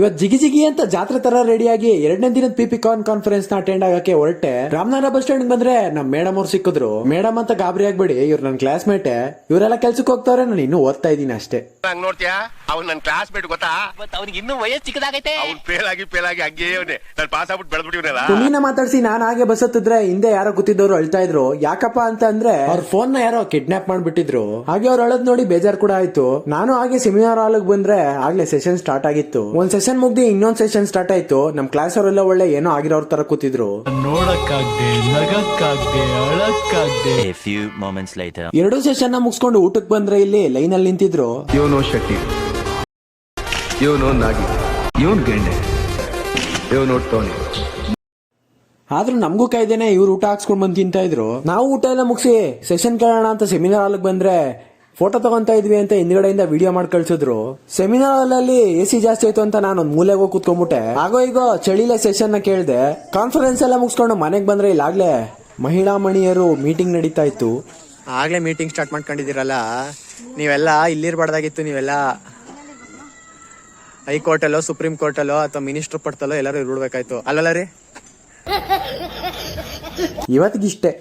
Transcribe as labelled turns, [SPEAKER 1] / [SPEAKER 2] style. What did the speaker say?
[SPEAKER 1] ಇವತ್ ಜಿಗಿ ಜಿಗಿ ಅಂತ ಜಾತ್ರೆ ತರ ರೆಡಿಯಾಗಿ 2ನೇ ದಿನದ ಪಿಪಿ ಕಾನ್ಫರೆನ್ಸ್ ನ ಅಟೆಂಡ್ ಆಗಕ್ಕೆ ಹೊರಟೆ. ರಾಮನಗರ ಬಸ್ ಸ್ಟ್ಯಾಂಡ್ ಬಂದ್ರೆ ನಮ್ ಮೇಡಮ್ ಅವ್ರು ಸಿಕ್ಕಿದ್ರು. ಮೇಡಮ್ ಅಂತ ಗಾಬರಿ ಆಗ್ಬೇಡಿ, ಇವ್ರು ನನ್ ಕ್ಲಾಸ್ ಮೇಟ್. ಇವರೆಲ್ಲ ಕೆಲ್ಸಕ್ಕೆ ಹೋಗ್ತಾವ್ರೆ, ನಾನು ಇನ್ನೂ ಓದ್ತಾ ಇದ್ದೀನಿ ಅಷ್ಟೇ.
[SPEAKER 2] ನೋಡ್ತೀಯಾ, ಅವ್ನು ನನ್ ಕ್ಲಾಸ್ ಮೇಟ್ ಗೊತ್ತಾ?
[SPEAKER 3] ಅವ್ನಿಗೆ ಇನ್ನೂ ವಯಸ್ಸು ಚಿಕ್ಕದಾಗೈತೆ.
[SPEAKER 2] ಅವ್ನು ಫೇಲ್ ಆಗಿ ಹಂಗೆ ನಾನು ಪಾಸ್ ಆಗ್ಬಿಟ್ಟು ಬೆಳೆದ್ಬಿಟ್ಟಿವ್ರಲ್ಲ.
[SPEAKER 1] ಪುನೀನ ಮಾತಾಡ್ಸಿ ನಾನು ಹಾಗೆ ಬಸ್ ಹತ್ತಿದ್ರೆ ಹಿಂದೆ ಯಾರೋ ಕೂತಿದ್ದವ್ರು ಅಳ್ತಾ ಇದ್ರು. ಯಾಕಪ್ಪ ಅಂತ ಅಂದ್ರೆ ಅವ್ರ ಫೋನ್ ನ ಯಾರೋ ಕಿಡ್ನಾಪ್ ಮಾಡ್ಬಿಟ್ಟಿದ್ರು. ಹಾಗೆ ಅವ್ರು ಅಳದ್ ನೋಡಿ ಬೇಜಾರ್ ಕೂಡ ಆಯ್ತು. ನಾನು ಹಾಗೆ ಸೆಮಿನಾರ್ ಹಾಲ್ ಬಂದ್ರೆ ಆಗ್ಲೇ ಸೆಷನ್ ಸ್ಟಾರ್ಟ್ ಆಗಿತ್ತು. ಒಂದ್ ಸೆಷನ್ ಮುಗ್ದಿ ಇನ್ನೊಂದ್ ಸೆಷನ್ ಸ್ಟಾರ್ಟ್ ಆಯ್ತು. ನಮ್ ಕ್ಲಾಸ್ ಅವರೆಲ್ಲ ಒಳ್ಳೆ ಏನೋ ಆಗಿರೋರ್ ತರ ಕೂತಿದ್ರು.
[SPEAKER 4] ನೋಡಕ್ಕಾಗ್ದೆ, ನಗಕ್ಕಾಗ್ದೆ, ಅಳಕ್ಕಾಗ್ದೆ.
[SPEAKER 5] A few moments later.
[SPEAKER 1] 2 session ನ ಮುಗಿಸ್ಕೊಂಡು ಊಟಕ್ಕೆ ಬಂದ್ರೆ ಇಲ್ಲಿ ಲೈನ್ ಅಲ್ಲಿ ನಿಂತಿದ್ರು.
[SPEAKER 6] ಇವನು ಶೆಟ್ಟಿ, ಇವನು ನಾಗಿ, ಇವನು ಗೆಂಡೆ, ಇವನು ಟೋನಿ.
[SPEAKER 1] ಆದ್ರೂ ನಮಗೂ ಕಾಯ್ದೇನೆ ಇವ್ರು ಊಟ ಹಾಕ್ಸ್ಕೊಂಡ್ ಬಂದ್ ತಿಂತಾ ಇದ್ರು. ನಾವು ಊಟ ಎಲ್ಲ ಮುಗಿಸಿ ಸೆಷನ್ ಕೇಳೋಣ ಅಂತ ಸೆಮಿನಾರ್ ಹಾಲ್ಗೆ ಬಂದ್ರೆ ಫೋಟೋ ತಗೊಂತಾ ಇದ್ವಿ ಅಂತ ಹಿಂದ್ಗಡೆಯಿಂದ ವಿಡಿಯೋ ಮಾಡಿ ಕಳ್ಸಿದ್ರು. ಸೆಮಿನಾರ್ ಹಾಲ್ ಅಲ್ಲಿ ಎಸಿ ಜಾಸ್ತಿ ಆಯ್ತು ಅಂತ ನಾನು ಒಂದ್ ಮೂಲೆಗೆ ಹೋಗಿ ಕೂತ್ಕೊಂಡ್ಬಿಟ್ಟೆ. ಆಗೋ ಈಗ ಚಳಿಲೆ ಸೆಷನ್ ನ ಕೇಳ್ದೆ. ಕಾನ್ಫರೆನ್ಸ್ ಎಲ್ಲ ಮುಗಿಸ್ಕೊಂಡು ಮನೆಗ್ ಬಂದ್ರೆ ಇಲ್ಲಾಗ್ಲೇ ಮಹಿಳಾ ಮಣಿಯರು ಮೀಟಿಂಗ್ ನಡೀತಾ ಇತ್ತು.
[SPEAKER 7] ಆಗ್ಲೇ ಮೀಟಿಂಗ್ ಸ್ಟಾರ್ಟ್ ಮಾಡ್ಕೊಂಡಿದ್ದೀರಲ್ಲ, ನೀವೆಲ್ಲ ಇಲ್ಲಿರ್ಬಾರ್ದಾಗಿತ್ತು. ನೀವೆಲ್ಲ ಹೈಕೋರ್ಟ್ ಅಲ್ಲೋ, ಸುಪ್ರೀಂ ಕೋರ್ಟ್ ಅಲ್ಲೋ ಅಥವಾ ಮಿನಿಸ್ಟರ್ ಪಡ್ತಲ್ಲೋ ಎಲ್ಲರೂ ಇರ್ಬಿಡ್ಬೇಕಾಯ್ತು ಅಲ್ಲಲ್ಲ ರೀ.
[SPEAKER 1] ಇವತ್ತಿಗಿಷ್ಟೇ.